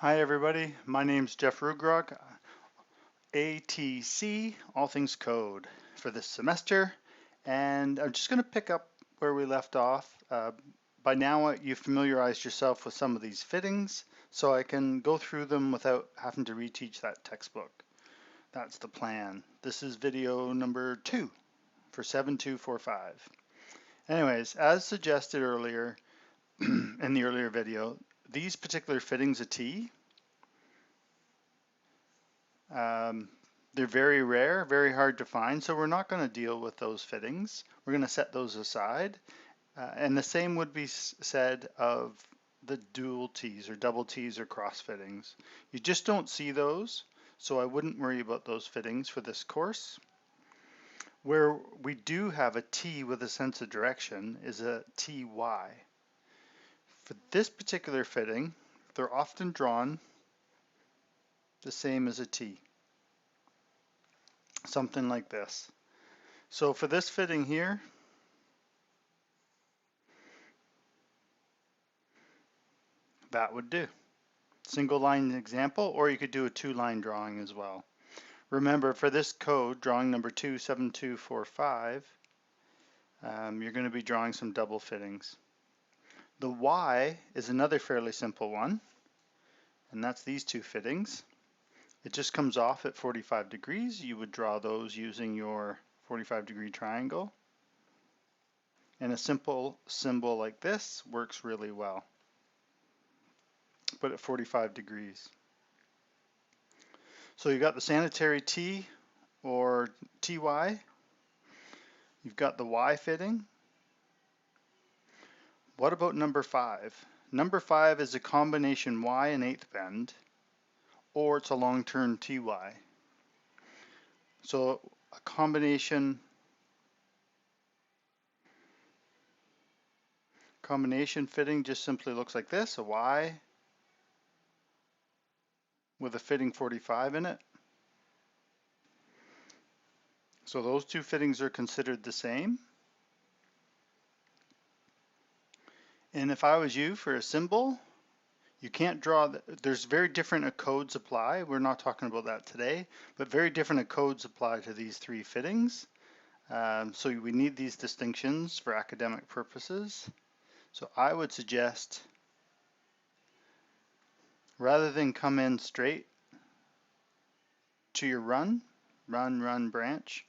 Hi everybody, my name's Jeff Rugrog, ATC, All Things Code for this semester, and I'm just going to pick up where we left off. By now you've familiarized yourself with some of these fittings, so I can go through them without having to reteach that textbook. That's the plan. This is video number 2 for 7245. Anyways, as suggested earlier in the earlier video, these particular fittings of T, they're very rare, very hard to find, so we're not going to deal with those fittings. We're going to set those aside. And the same would be said of the dual T's or double T's or cross fittings. You just don't see those, so I wouldn't worry about those fittings for this course. Where we do have a T with a sense of direction is a TY. For this particular fitting, they're often drawn the same as a T. Something like this. So for this fitting here, that would do. Single line example, or you could do a 2-line drawing as well. Remember, for this code, drawing number 27245, you're going to be drawing some double fittings. The Y is another fairly simple one, and that's these two fittings. It just comes off at 45 degrees. You would draw those using your 45-degree triangle. And a simple symbol like this works really well, but at 45 degrees. So you've got the sanitary T or TY. You've got the Y fitting. What about number 5? Number 5 is a combination Y and 8th bend, or it's a long-term TY. So a combination fitting just simply looks like this, a Y with a fitting 45 in it. So those two fittings are considered the same. And if I was you, for a symbol, you can't draw, there's very different codes apply. We're not talking about that today, but very different codes apply to these three fittings. So we need these distinctions for academic purposes. So I would suggest, rather than come in straight to your run, branch,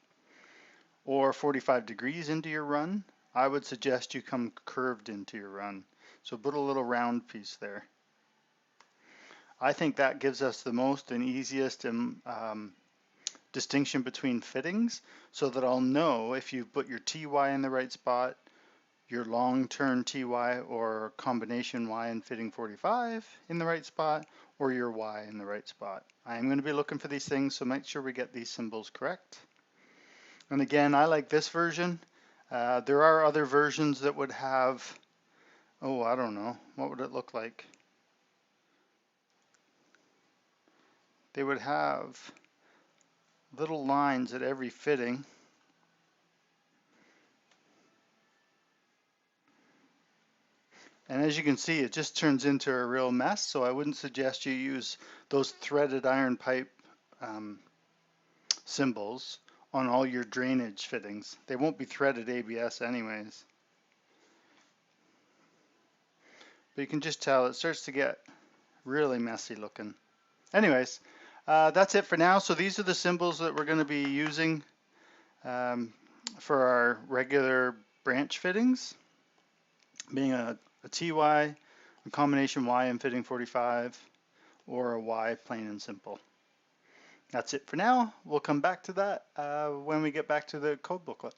or 45 degrees into your run, I would suggest you come curved into your run. So put a little round piece there. I think that gives us the most and easiest distinction between fittings, so that I'll know if you put your TY in the right spot, your long-term TY or combination Y and fitting 45 in the right spot, or your Y in the right spot. I am going to be looking for these things, so make sure we get these symbols correct. And again, I like this version. There are other versions that would have, oh, I don't know, what would it look like? They would have little lines at every fitting. And as you can see, it just turns into a real mess, so I wouldn't suggest you use those threaded iron pipe symbols on all your drainage fittings. They won't be threaded ABS anyways. But you can just tell it starts to get really messy looking. Anyways, that's it for now. So these are the symbols that we're going to be using for our regular branch fittings, being a TY, a combination Y and fitting 45, or a Y plain and simple. That's it for now. We'll come back to that when we get back to the code booklet.